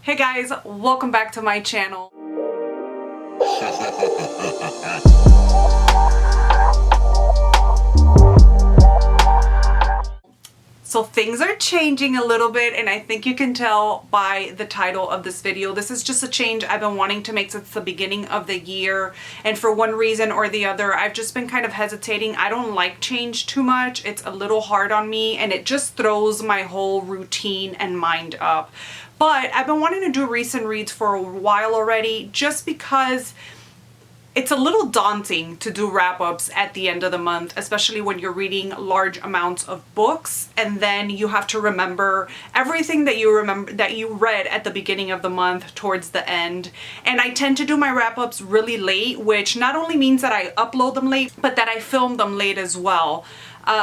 Hey guys, welcome back to my channel. So things are changing a little bit, and I think you can tell by the title of this video. This is just a change I've been wanting to make since the beginning of the year, and for one reason or the other, I've just been kind of hesitating. I don't like change too much. It's a little hard on me, and it just throws my whole routine and mind up. But I've been wanting to do recent reads for a while already, just because it's a little daunting to do wrap-ups at the end of the month, especially when you're reading large amounts of books, and then you have to remember everything that you read at the beginning of the month towards the end. And I tend to do my wrap-ups really late, which not only means that I upload them late, but that I film them late as well.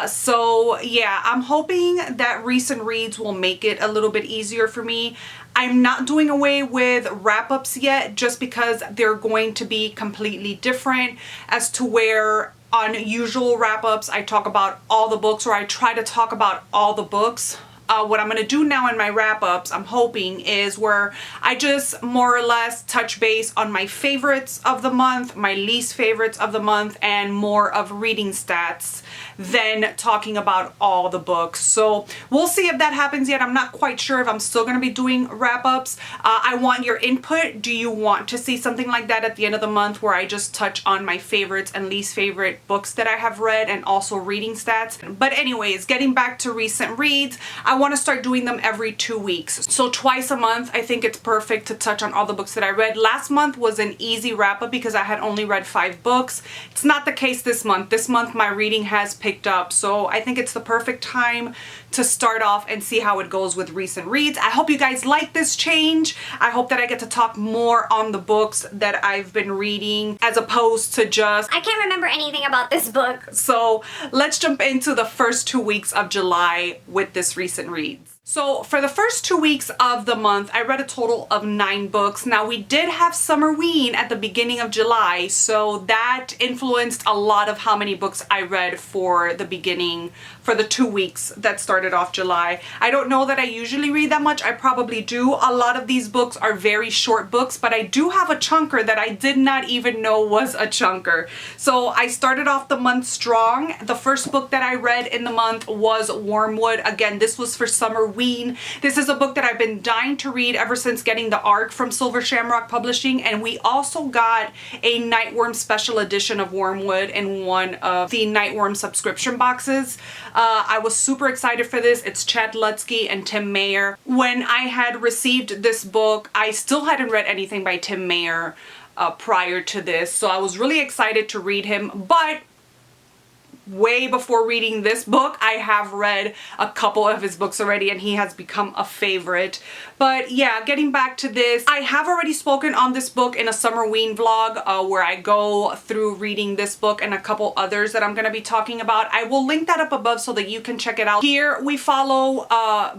So yeah, I'm hoping that recent reads will make it a little bit easier for me. I'm not doing away with wrap-ups yet, just because they're going to be completely different, as to where on usual wrap-ups I talk about all the books, or I try to talk about all the books. What I'm going to do now in my wrap-ups, I'm hoping, is where I just more or less touch base on my favorites of the month, my least favorites of the month, and more of reading stats than talking about all the books. So we'll see if that happens yet. I'm not quite sure if I'm still going to be doing wrap-ups. I want your input. Do you want to see something like that at the end of the month, where I just touch on my favorites and least favorite books that I have read, and also reading stats? But anyways, getting back to recent reads, I want to start doing them every 2 weeks. So twice a month, I think it's perfect to touch on all the books that I read. Last month was an easy wrap-up because I had only read 5 books. It's not the case this month. This month my reading has picked up, so I think it's the perfect time to start off and see how it goes with recent reads. I hope you guys like this change. I hope that I get to talk more on the books that I've been reading, as opposed to just, I can't remember anything about this book. So let's jump into the first 2 weeks of July with this recent reads. So for the first 2 weeks of the month, I read a total of 9 books. Now, we did have Summerween at the beginning of July, so that influenced a lot of how many books I read for the 2 weeks that started off July. I don't know that I usually read that much. I probably do. A lot of these books are very short books, but I do have a chunker that I did not even know was a chunker. So I started off the month strong. The first book that I read in the month was Wormwood. Again, this was for Summerween. This is a book that I've been dying to read ever since getting the ARC from Silver Shamrock Publishing, and we also got a Nightworm special edition of Wormwood in one of the Nightworm subscription boxes. I was super excited for this. It's Chad Lutzke and Tim Mayer. When I had received this book, I still hadn't read anything by Tim Mayer prior to this, so I was really excited to read him. But way before reading this book, I have read a couple of his books already, and he has become a favorite. But yeah, getting back to this, I have already spoken on this book in a Summerween vlog where I go through reading this book and a couple others that I'm going to be talking about. I will link that up above so that you can check it out. Here we follow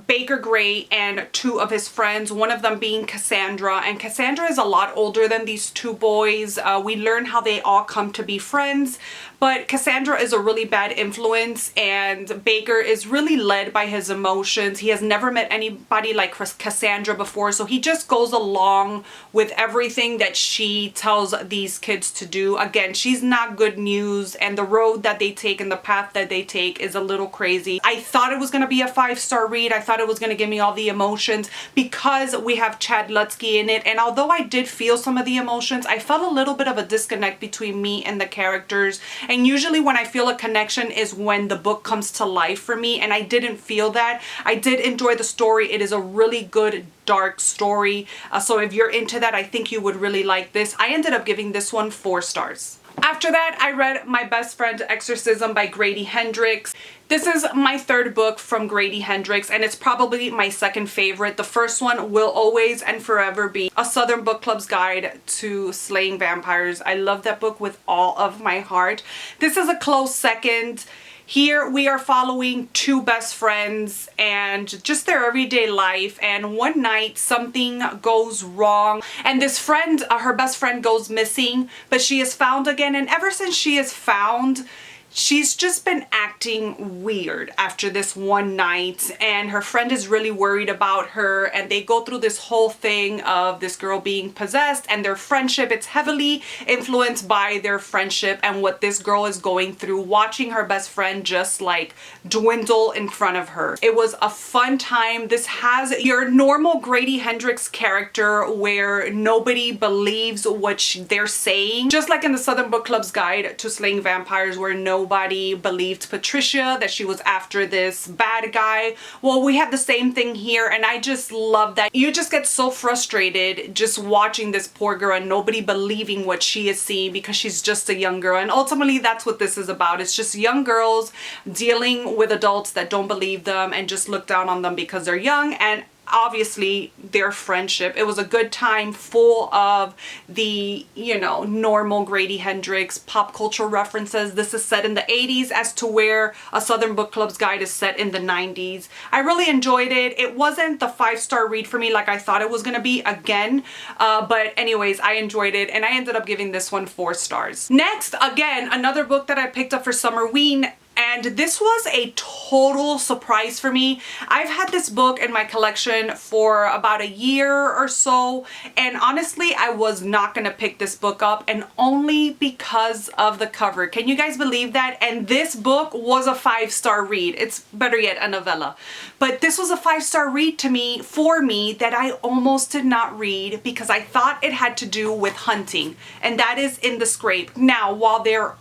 Baker Gray and 2 of his friends, one of them being Cassandra, and Cassandra is a lot older than these 2 boys. We learn how they all come to be friends, but Cassandra is a really bad influence, and Baker is really led by his emotions. He has never met anybody like Cassandra before, so he just goes along with everything that she tells these kids to do. Again, she's not good news, and the road that they take and the path that they take is a little crazy. I thought it was going to be a 5-star read. I thought it was going to give me all the emotions because we have Chad Lutzke in it, and although I did feel some of the emotions, I felt a little bit of a disconnect between me and the characters. And usually when I feel a connection is when the book comes to life for me, and I didn't feel that. I did enjoy the story. It is a really good dark story. So if you're into that, I think you would really like this. I ended up giving this one 4 stars. After that, I read My Best Friend's Exorcism by Grady Hendrix. This is my 3rd book from Grady Hendrix, and it's probably my 2nd favorite. The first one will always and forever be A Southern Book Club's Guide to Slaying Vampires. I love that book with all of my heart. This is a close second. Here we are following 2 best friends and just their everyday life, and one night something goes wrong, and this friend, her best friend, goes missing, but she is found again, and ever since she is found, she's just been acting weird after this one night, and her friend is really worried about her, and they go through this whole thing of this girl being possessed and their friendship. It's heavily influenced by their friendship and what this girl is going through, watching her best friend just like dwindle in front of her. It was a fun time. This has your normal Grady Hendrix character where nobody believes what they're saying, just like in the Southern Book Club's Guide to Slaying Vampires, where nobody believed Patricia, that she was after this bad guy. Well, we have the same thing here, and I just love that. You just get so frustrated just watching this poor girl and nobody believing what she is seeing because she's just a young girl. And ultimately that's what this is about. It's just young girls dealing with adults that don't believe them and just look down on them because they're young, and obviously their friendship. It was a good time, full of the, you know, normal Grady Hendrix pop culture references. This is set in the 80s as to where a Southern Book Club's Guide is set in the 90s. I really enjoyed it. It wasn't the 5-star read for me like I thought it was gonna be again, but anyways, I enjoyed it and I ended up giving this one 4 stars. Next, again, another book that I picked up for Summerween, and this was a total surprise for me. I've had this book in my collection for about a year or so, and honestly, I was not gonna pick this book up, and only because of the cover. Can you guys believe that? And this book was a 5-star read. It's better yet, a novella. But this was a 5-star read to me, for me, that I almost did not read because I thought it had to do with hunting, and that is In the Scrape. Now, while there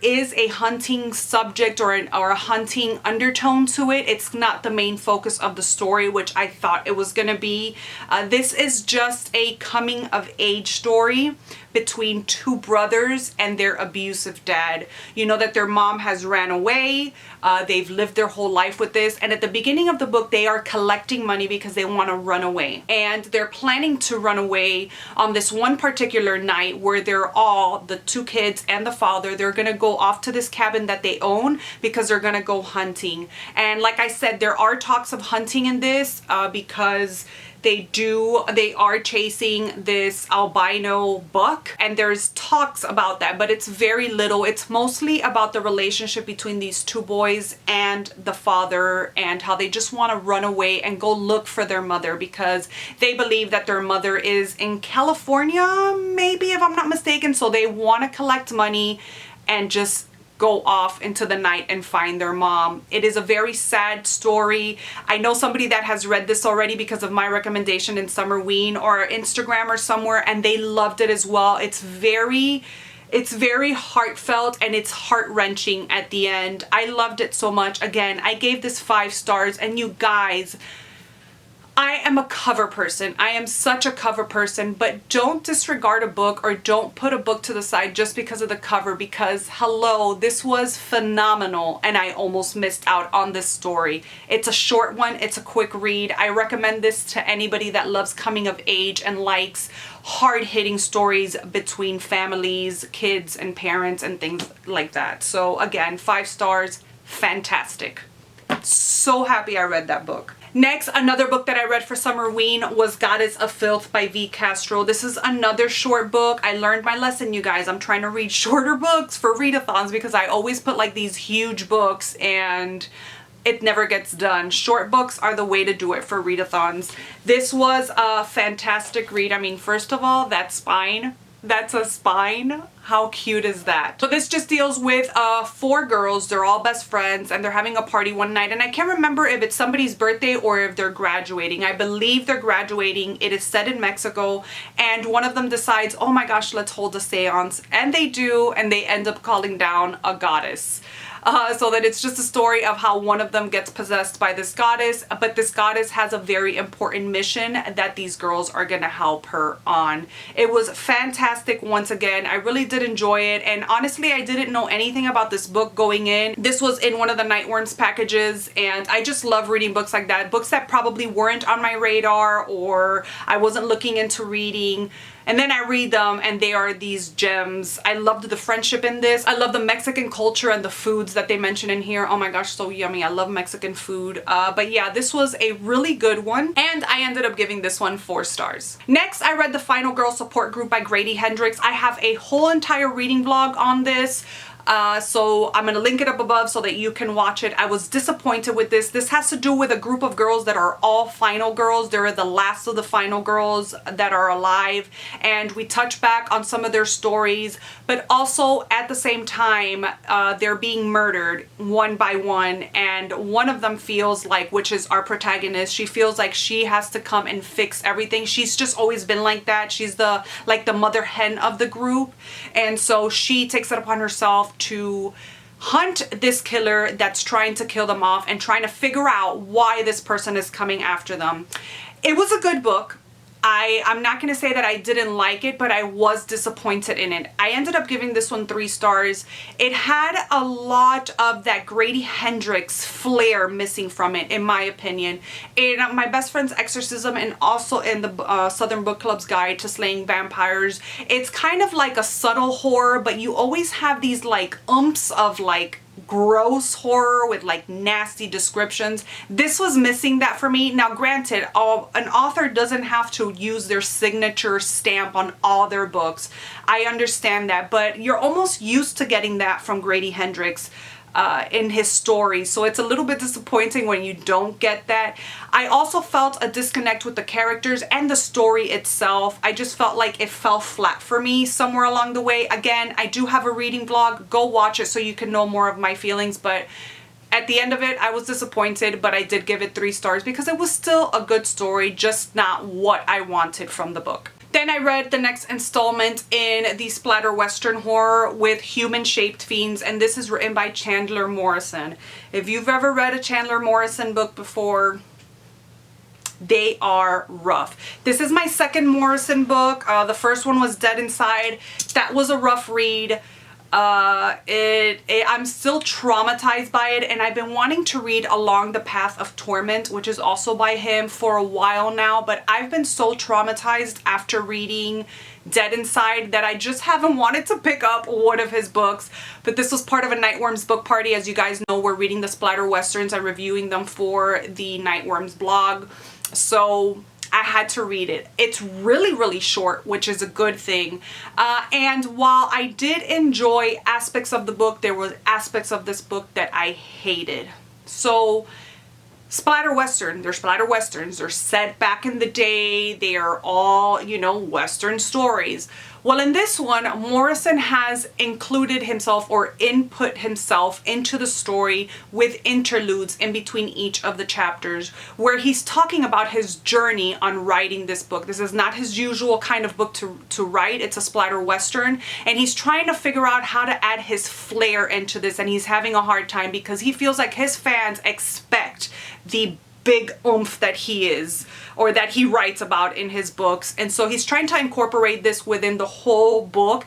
is a hunting subject or a hunting undertone to it, it's not the main focus of the story, which I thought it was gonna be. This is just a coming of age story between 2 brothers and their abusive dad. You know that their mom has ran away. They've lived their whole life with this, and at the beginning of the book they are collecting money because they want to run away, and they're planning to run away on this one particular night where they're all, the 2 kids and the father, they're gonna go off to this cabin that they own because they're gonna go hunting. And like I said, there are talks of hunting in this because they are chasing this albino buck, and there's talks about that, but it's very little. It's mostly about the relationship between these 2 boys and the father, and how they just want to run away and go look for their mother because they believe that their mother is in California, maybe, if I'm not mistaken. So they want to collect money and just go off into the night and find their mom. It is a very sad story. I know somebody that has read this already because of my recommendation in Summerween or Instagram or somewhere, and they loved it as well. It's very heartfelt and it's heart-wrenching at the end. I loved it so much. Again, I gave this 5 stars, and you guys, I am a cover person. I am such a cover person, but don't disregard a book or don't put a book to the side just because of the cover, because hello, this was phenomenal and I almost missed out on this story. It's a short one. It's a quick read. I recommend this to anybody that loves coming of age and likes hard-hitting stories between families, kids, and parents and things like that. So again, 5 stars, fantastic. So happy I read that book. Next, another book that I read for Summerween was Goddess of Filth by V. Castro. This is another short book. I learned my lesson, you guys. I'm trying to read shorter books for readathons because I always put like these huge books and it never gets done. Short books are the way to do it for readathons. This was a fantastic read. I mean, first of all, that spine. That's a spine. How cute is that? So this just deals with 4 girls. They're all best friends and they're having a party one night, and I can't remember if it's somebody's birthday or if they're graduating. I believe they're graduating. It is set in Mexico, and one of them decides, oh my gosh, let's hold a seance, and they do, and they end up calling down a goddess. So that it's just a story of how one of them gets possessed by this goddess, but this goddess has a very important mission that these girls are gonna help her on. It was fantastic once again. I really did enjoy it, and honestly, I didn't know anything about this book going in. This was in one of the Nightworms packages, and I just love reading books like that. Books that probably weren't on my radar or I wasn't looking into reading. And then I read them and they are these gems. I loved the friendship in this. I love the Mexican culture and the foods that they mention in here. Oh my gosh, so yummy. I love Mexican food. But yeah, this was a really good one. And I ended up giving this one 4 stars. Next, I read The Final Girl Support Group by Grady Hendrix. I have a whole entire reading vlog on this. So I'm gonna link it up above so that you can watch it. I was disappointed with this. This has to do with a group of girls that are all final girls. They're the last of the final girls that are alive, and we touch back on some of their stories, but also at the same time they're being murdered one by one, and one of them feels like, which is our protagonist, she feels like she has to come and fix everything. She's just always been like that. She's the mother hen of the group, and so she takes it upon herself to hunt this killer that's trying to kill them off and trying to figure out why this person is coming after them. It was a good book. I'm not going to say that I didn't like it, but I was disappointed in it. I ended up giving this one 3 stars. It had a lot of that Grady Hendrix flair missing from it, in my opinion. In My Best Friend's Exorcism and also in the Southern Book Club's Guide to Slaying Vampires, it's kind of like a subtle horror, but you always have these like umps of like gross horror with like nasty descriptions. This was missing that for me. Now granted, an author doesn't have to use their signature stamp on all their books. I understand that, but you're almost used to getting that from Grady Hendrix in his story, so it's a little bit disappointing when you don't get that. I also felt a disconnect with the characters and the story itself. I just felt like it fell flat for me somewhere along the way. Again, I do have a reading vlog. Go watch it so you can know more of my feelings, but at the end of it, I was disappointed, but I did give it 3 stars because it was still a good story, just not what I wanted from the book. Then I read the next installment in the splatter western horror with Human-Shaped Fiends, and this is written by Chandler Morrison. If you've ever read a Chandler Morrison book before, they are rough. This is my second Morrison book. The first one was Dead Inside. That was a rough read. I'm still traumatized by it, and I've been wanting to read Along the Path of Torment, which is also by him, for a while now, but I've been so traumatized after reading Dead Inside that I just haven't wanted to pick up one of his books. But this was part of a Nightworms book party. As you guys know, we're reading the splatter westerns and reviewing them for the Nightworms blog, so I had to read it. It's really, really short, which is a good thing. And while I did enjoy aspects of the book, there were aspects of this book that I hated. So splatter western, they're splatter westerns. They're set back in the day. They are all, you know, western stories. Well, in this one, Morrison has included himself or input himself into the story with interludes in between each of the chapters where he's talking about his journey on writing this book. This is not his usual kind of book to write. It's a splatter western, and he's trying to figure out how to add his flair into this, and he's having a hard time because he feels like his fans expect the big oomph that he is, or that he writes about in his books. And so he's trying to incorporate this within the whole book.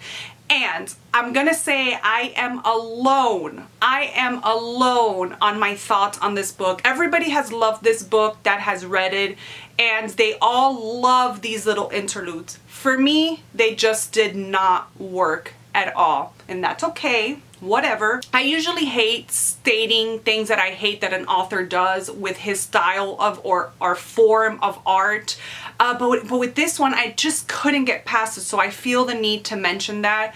And I'm gonna say I am alone. I am alone on my thoughts on this book. Everybody has loved this book that has read it, and they all love these little interludes. For me, they just did not work at all, and that's okay. Whatever. I usually hate stating things that I hate that an author does with his style of or form of art, but with this one, I just couldn't get past it, so I feel the need to mention that.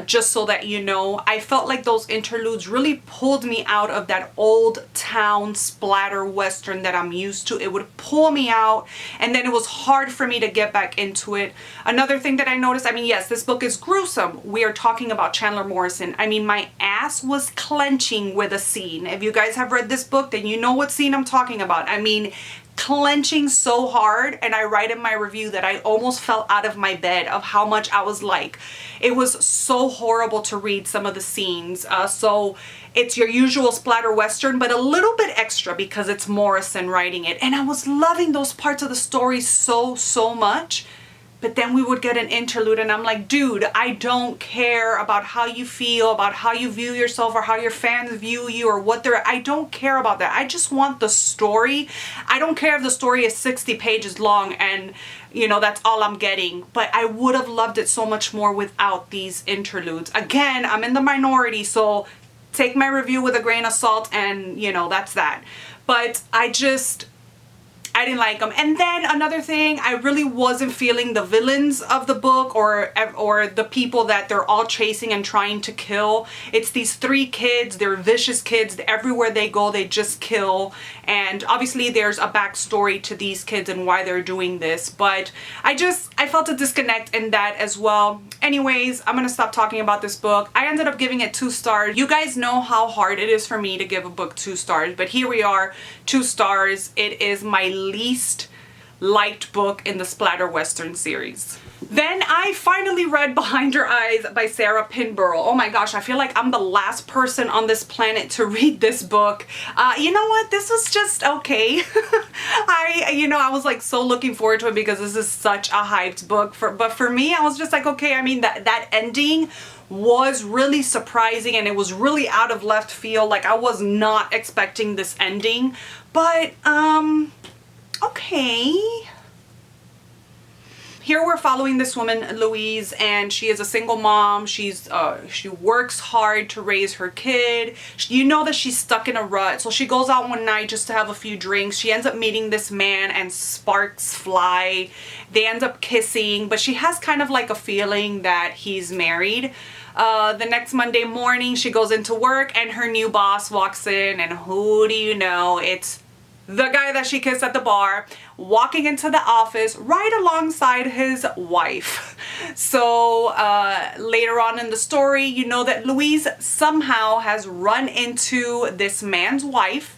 Just so that you know, I felt like those interludes really pulled me out of that old town splatter western that I'm used to. It would pull me out, and then it was hard for me to get back into it. Another thing that I noticed, I mean, yes, this book is gruesome. We are talking about Chandler Morrison. I mean, my ass was clenching with a scene. If you guys have read this book, then you know what scene I'm talking about. I mean, clenching so hard, and I write in my review that I almost fell out of my bed of how much I was like. It was so horrible to read some of the scenes. So it's your usual splatter western, but a little bit extra because it's Morrison writing it. And I was loving those parts of the story so much. But then we would get an interlude and I'm like, dude, I don't care about how you feel, about how you view yourself or how your fans view you or what they're, I don't care about that. I just want the story. I don't care if the story is 60 pages long and, you know, that's all I'm getting. But I would have loved it so much more without these interludes. Again, I'm in the minority, so take my review with a grain of salt and, you know, that's that. But I didn't like them. And then another thing, I really wasn't feeling the villains of the book or the people that they're all chasing and trying to kill. It's these 3 kids. They're vicious kids. Everywhere they go, they just kill. And obviously there's a backstory to these kids and why they're doing this. But I felt a disconnect in that as well. Anyways, I'm gonna stop talking about this book. I ended up giving it 2 stars. You guys know how hard it is for me to give a book 2 stars, but here we are, 2 stars. It is my least liked book in the Splatter Western series. Then I finally read Behind Your Eyes by Sarah Pinborough. Oh my gosh, I feel like I'm the last person on this planet to read this book. You know what? This was just okay. I was like so looking forward to it because this is such a hyped book. But for me, I was just like, okay, I mean, that ending was really surprising and it was really out of left field. Like I was not expecting this ending, but okay. Here we're following this woman, Louise, and she is a single mom. She works hard to raise her kid. You know that she's stuck in a rut. So she goes out one night just to have a few drinks. She ends up meeting this man and sparks fly. They end up kissing, but she has kind of like a feeling that he's married. The next Monday morning, she goes into work and her new boss walks in, and who do you know? It's the guy that she kissed at the bar, walking into the office right alongside his wife. So later on in the story, you know that Louise somehow has run into this man's wife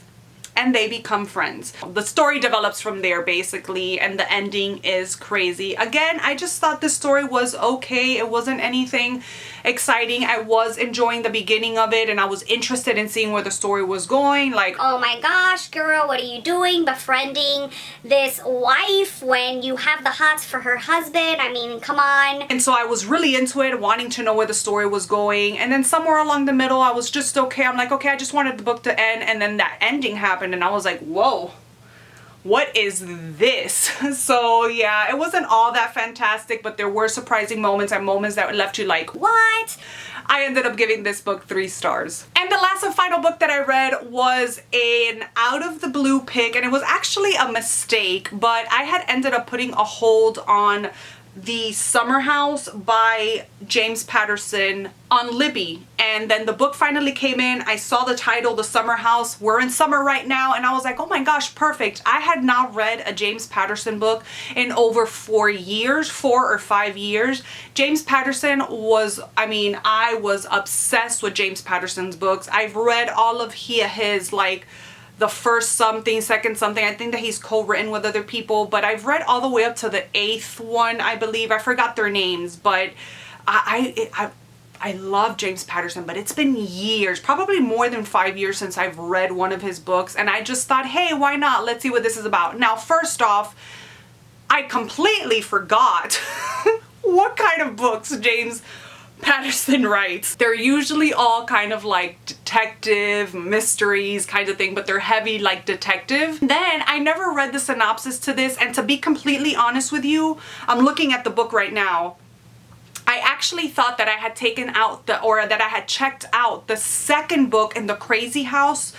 and they become friends. The story develops from there basically, and the ending is crazy. Again, I just thought this story was okay. It wasn't anything exciting. I was enjoying the beginning of it and I was interested in seeing where the story was going. Like, oh my gosh, girl, what are you doing befriending this wife when you have the hots for her husband? I mean, come on. And so I was really into it, wanting to know where the story was going. And then somewhere along the middle, I was just okay. I'm like, okay, I just wanted the book to end. And then that ending happened and I was like, whoa, what is this? So yeah, it wasn't all that fantastic, but there were surprising moments and moments that left you like, what? I ended up giving this book 3 stars. And the last and final book that I read was an out of the blue pick, and it was actually a mistake, but I had ended up putting a hold on The Summer House by James Patterson on Libby, and then the book finally came in. I saw the title, The Summer House. We're in summer right now, and I was like, oh my gosh, perfect. I had not read a James Patterson book in over 4 or 5 years. James Patterson was, I mean, I was obsessed with James Patterson's books. I've read all of his like the first something, second something. I think that he's co-written with other people, but I've read all the way up to the 8th one, I believe. I forgot their names, but I love James Patterson, but it's been years, probably more than 5 years since I've read one of his books, and I just thought, hey, why not? Let's see what this is about. Now, first off, I completely forgot what kind of books James Patterson writes. They're usually all kind of like detective, mysteries kind of thing, but they're heavy like detective. Then I never read the synopsis to this, and to be completely honest with you, I'm looking at the book right now. I actually thought that I had taken out that I had checked out the second book in the Crazy House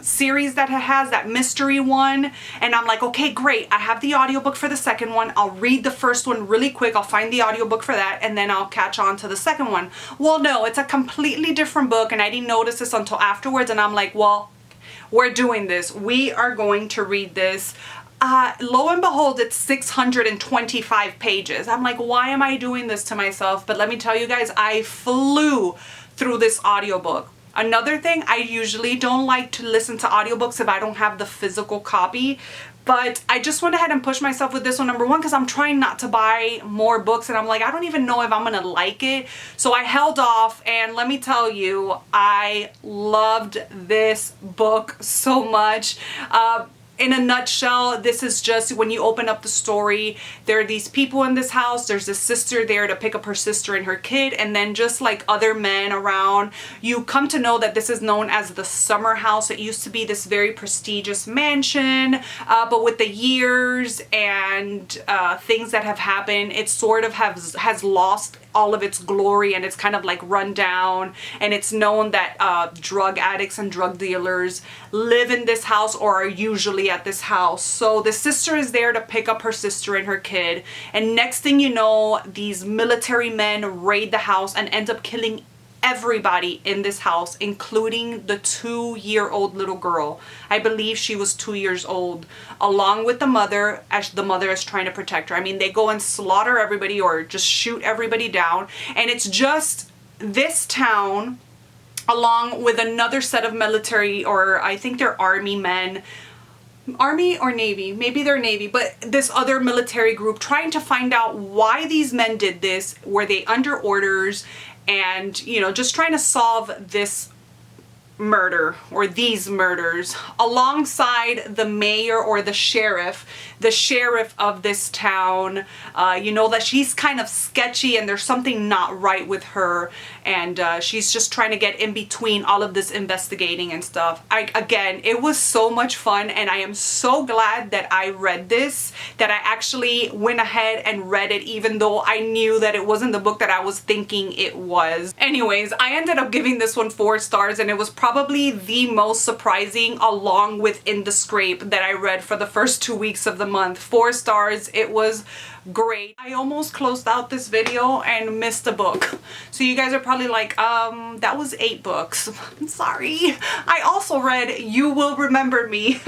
series that it has, that mystery one, and I'm like, okay, great, I have the audiobook for the second one. I'll read the first one really quick, I'll find the audiobook for that, and then I'll catch on to the second one. Well, no, it's a completely different book, and I didn't notice this until afterwards, and I'm like, well, we're doing this. We are going to read this. Lo and behold, it's 625 pages. I'm like, why am I doing this to myself? But let me tell you guys, I flew through this audiobook. Another thing, I usually don't like to listen to audiobooks if I don't have the physical copy, but I just went ahead and pushed myself with this one, number one, because I'm trying not to buy more books, and I'm like, I don't even know if I'm gonna like it. So I held off, and let me tell you, I loved this book so much. in a nutshell, this is just when you open up the story, there are these people in this house. There's a sister there to pick up her sister and her kid, and then just like other men around. You come to know that this is known as the summer house. It used to be this very prestigious mansion, but with the years and things that have happened, it sort of has lost all of its glory, and it's kind of like run down. And it's known that drug addicts and drug dealers live in this house or are usually at this house. So the sister is there to pick up her sister and her kid, and next thing you know, these military men raid the house and end up killing everybody in this house, including the 2-year-old little girl. I believe she was 2 years old, along with the mother, as the mother is trying to protect her. I mean, they go and slaughter everybody or just shoot everybody down. And it's just this town, along with another set of military, or I think they're army men, Army or Navy, maybe they're Navy, but this other military group trying to find out why these men did this. Were they under orders? And, you know, just trying to solve this murder or these murders alongside the mayor or the sheriff of this town. You know that she's kind of sketchy and there's something not right with her, and she's just trying to get in between all of this investigating and stuff. Again, it was so much fun, and I am so glad that I read this, that I actually went ahead and read it, even though I knew that it wasn't the book that I was thinking it was. Anyways, I ended up giving this one 4 stars, and it was probably the most surprising, along with In the Scrape, that I read for the first 2 weeks of the month. 4 stars. It was great. I almost closed out this video and missed a book. So you guys are probably like, that was 8 books. I'm sorry. I also read You Will Remember Me.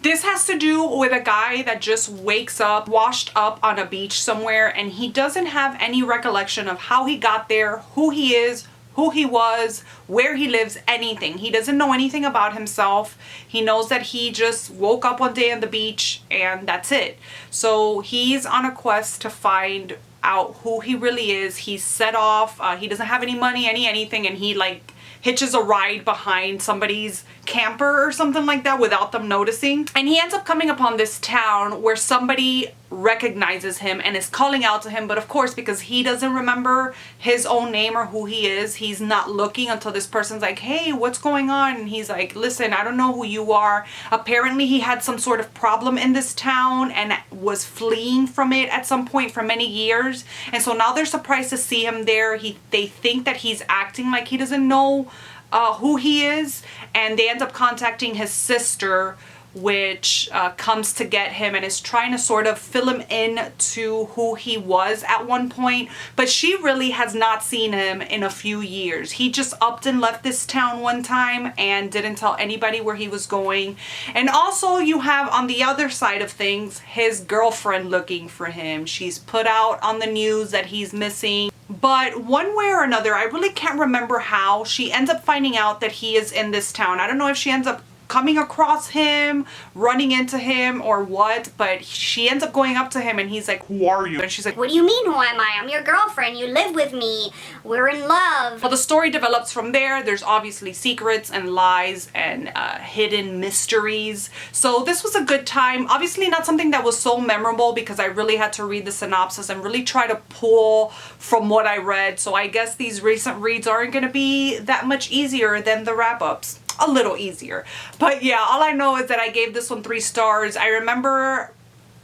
This has to do with a guy that just wakes up, washed up on a beach somewhere, and he doesn't have any recollection of how he got there, who he is, who he was, where he lives, anything. He doesn't know anything about himself. He knows that he just woke up one day on the beach and that's it. So he's on a quest to find out who he really is. He's set off. He doesn't have any money, anything, and he like hitches a ride behind somebody's camper or something like that without them noticing. And he ends up coming upon this town where somebody recognizes him and is calling out to him, but of course, because he doesn't remember his own name or who he is, he's not looking until this person's like, hey, what's going on? And he's like, listen, I don't know who you are. Apparently he had some sort of problem in this town and was fleeing from it at some point for many years, and so now they're surprised to see him there. They think that he's acting like he doesn't know who he is, and they end up contacting his sister, which comes to get him and is trying to sort of fill him in to who he was at one point, but she really has not seen him in a few years. He just upped and left this town one time and didn't tell anybody where he was going. And also you have on the other side of things his girlfriend looking for him. She's put out on the news that he's missing, but one way or another, I really can't remember how, she ends up finding out that he is in this town. I don't know if she ends up coming across him, running into him, or what, but she ends up going up to him and he's like, who are you? And she's like, what do you mean, who am I? I'm your girlfriend. You live with me. We're in love. Well, the story develops from there. There's obviously secrets and lies and hidden mysteries. So this was a good time. Obviously not something that was so memorable because I really had to read the synopsis and really try to pull from what I read. So I guess these recent reads aren't going to be that much easier than the wrap-ups. A little easier. But yeah, all I know is that I gave this one 3 stars. I remember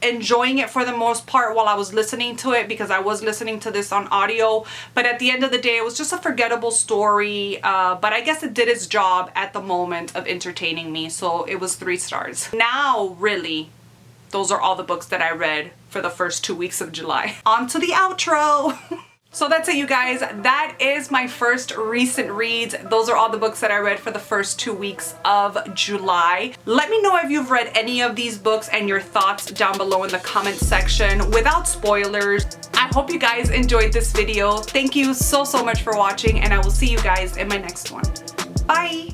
enjoying it for the most part while I was listening to it, because I was listening to this on audio, but at the end of the day it was just a forgettable story, but I guess it did its job at the moment of entertaining me, so it was 3 stars. Now really, those are all the books that I read for the first 2 weeks of July. On to the outro. So that's it, you guys. That is my first recent reads. Those are all the books that I read for the first 2 weeks of July. Let me know if you've read any of these books and your thoughts down below in the comment section without spoilers. I hope you guys enjoyed this video. Thank you so much for watching, and I will see you guys in my next one. Bye!